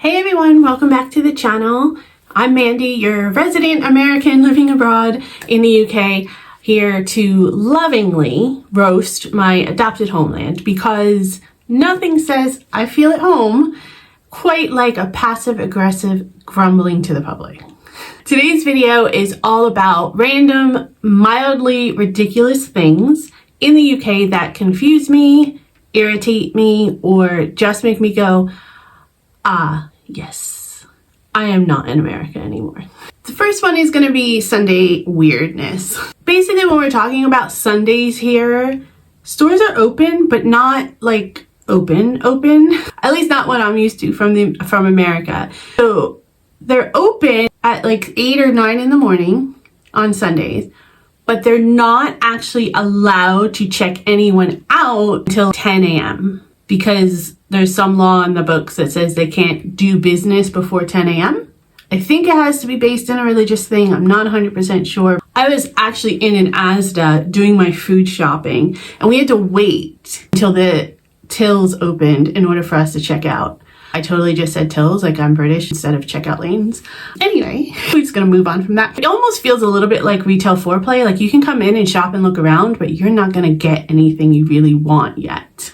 Hey everyone, welcome back to the channel. I'm Mandy, your resident American living abroad in the UK, here to lovingly roast my adopted homeland because nothing says I feel at home quite like a passive-aggressive grumbling to the public. Today's video is all about random, mildly ridiculous things in the UK that confuse me, irritate me, or just make me go, ah, yes, I am not in America anymore. The first one is going to be Sunday weirdness. Basically, when we're talking about Sundays here, stores are open, but not like open. At least not what I'm used to from America. So they're open at like 8 or 9 in the morning on Sundays, but they're not actually allowed to check anyone out until 10 a.m. because there's some law in the books that says they can't do business before 10 a.m. I think it has to be based on a religious thing. I'm not 100% sure. I was actually in an Asda doing my food shopping, and we had to wait until the tills opened in order for us to check out. I totally just said tills like I'm British instead of checkout lanes. Anyway, we're just gonna move on from that. It almost feels a little bit like retail foreplay. Like you can come in and shop and look around, but you're not gonna get anything you really want yet.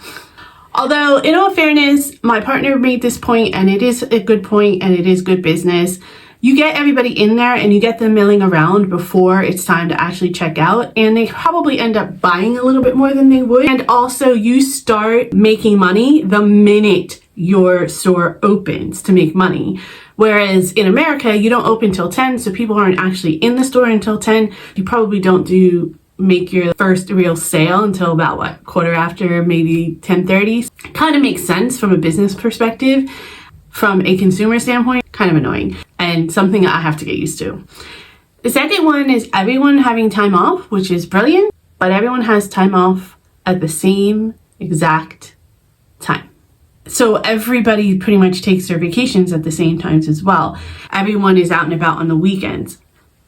Although, in all fairness, my partner made this point, and it is a good point, and it is good business. You get everybody in there and you get them milling around before it's time to actually check out, and they probably end up buying a little bit more than they would. And also, you start making money the minute your store opens to make money. Whereas in America, you don't open till 10, so people aren't actually in the store until 10. You probably don't make your first real sale until about what, quarter after, maybe 10:30. Kind of makes sense from a business perspective. From a consumer standpoint, kind of annoying and something I have to get used to. The second one is everyone having time off, which is brilliant, but everyone has time off at the same exact time. So everybody pretty much takes their vacations at the same times as well. Everyone is out and about on the weekends,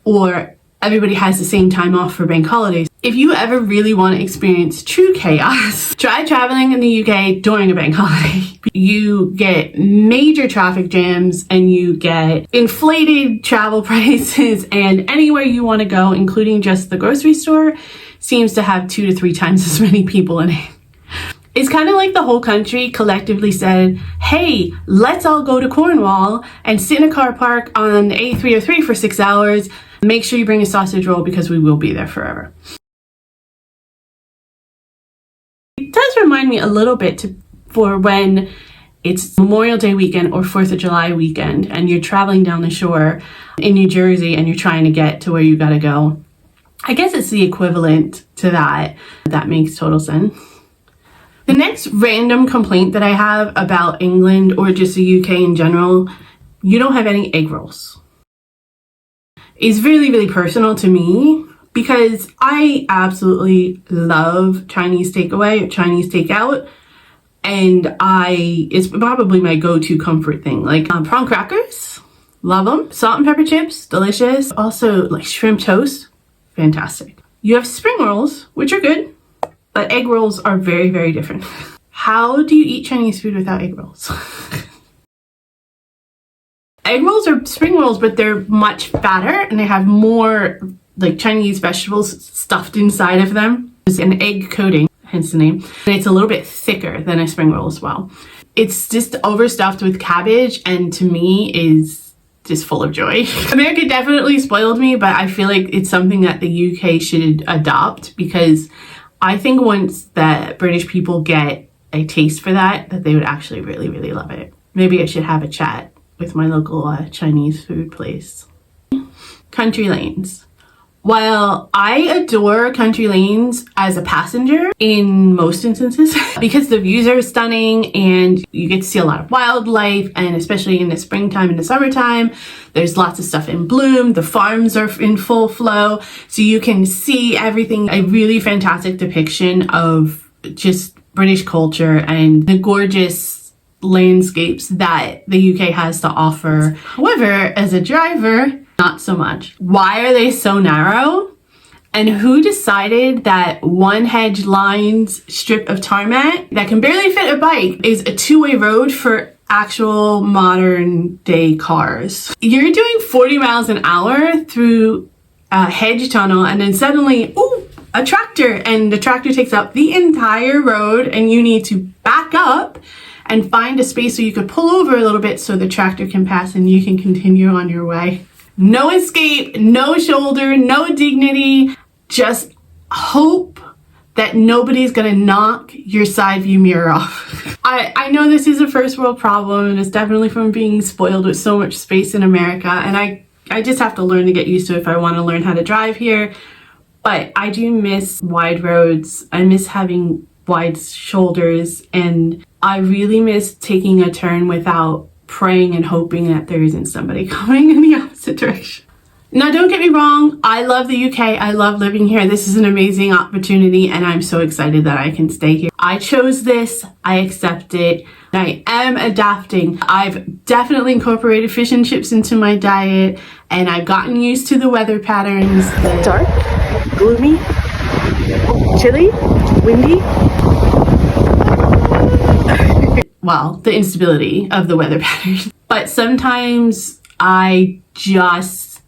or everybody has the same time off for bank holidays. If you ever really want to experience true chaos, try traveling in the UK during a bank holiday. You get major traffic jams and you get inflated travel prices, and anywhere you want to go, including just the grocery store, seems to have 2 to 3 times as many people in it. It's kind of like the whole country collectively said, hey, let's all go to Cornwall and sit in a car park on A303 for 6 hours. Make sure you bring a sausage roll because we will be there forever. It does remind me a little bit for when it's Memorial Day weekend or 4th of July weekend and you're traveling down the shore in New Jersey and you're trying to get to where you gotta go. I guess it's the equivalent to that. That makes total sense. The next random complaint that I have about England or just the UK in general, you don't have any egg rolls. It's really, really personal to me because I absolutely love Chinese takeaway or Chinese takeout, and it's probably my go-to comfort thing. Like prawn crackers, love them. Salt and pepper chips, delicious. Also like shrimp toast, fantastic. You have spring rolls, which are good, but egg rolls are very, very different. How do you eat Chinese food without egg rolls? Egg rolls are spring rolls, but they're much fatter and they have more like Chinese vegetables stuffed inside of them. There's an egg coating, hence the name. And it's a little bit thicker than a spring roll as well. It's just overstuffed with cabbage, and to me is just full of joy. America definitely spoiled me, but I feel like it's something that the UK should adopt, because I think once the British people get a taste for that they would actually really, really love it. Maybe I should have a chat with my local Chinese food place. Country lanes. While I adore country lanes as a passenger in most instances because the views are stunning and you get to see a lot of wildlife, and especially in the springtime and the summertime, there's lots of stuff in bloom, the farms are in full flow, so you can see everything. A really fantastic depiction of just British culture and the gorgeous landscapes that the UK has to offer. However, as a driver, not so much. Why are they so narrow? And who decided that one hedge lined strip of tarmac that can barely fit a bike is a two-way road for actual modern day cars. You're doing 40 miles an hour through a hedge tunnel, and then suddenly, ooh, a tractor, and the tractor takes up the entire road, and you need to back up and find a space so you could pull over a little bit so the tractor can pass and you can continue on your way. No escape, no shoulder, no dignity, just hope that nobody's gonna knock your side view mirror off. I know this is a first world problem, and it's definitely from being spoiled with so much space in America, and I just have to learn to get used to it if I want to learn how to drive here. But I do miss wide roads. I miss having wide shoulders, and I really miss taking a turn without praying and hoping that there isn't somebody coming in the opposite direction. Now, don't get me wrong, I love the UK, I love living here. This is an amazing opportunity, and I'm so excited that I can stay here. I chose this, I accept it, I am adapting. I've definitely incorporated fish and chips into my diet, and I've gotten used to the weather patterns. Dark, gloomy, chilly, windy. Well, the instability of the weather patterns. But sometimes I just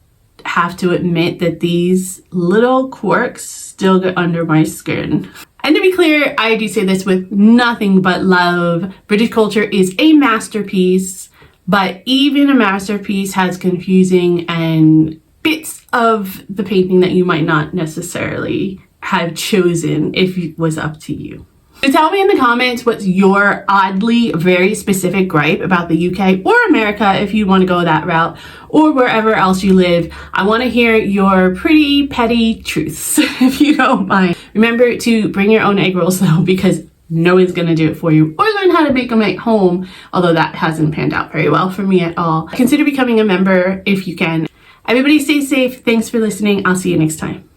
have to admit that these little quirks still get under my skin. And to be clear, I do say this with nothing but love. British culture is a masterpiece, but even a masterpiece has confusing and bits of the painting that you might not necessarily have chosen if it was up to you. So tell me in the comments what's your oddly very specific gripe about the UK or America if you want to go that route, or wherever else you live. I want to hear your pretty petty truths if you don't mind. Remember to bring your own egg rolls though, because no one's going to do it for you, or learn how to make them at home, although that hasn't panned out very well for me at all. Consider becoming a member if you can. Everybody stay safe. Thanks for listening. I'll see you next time.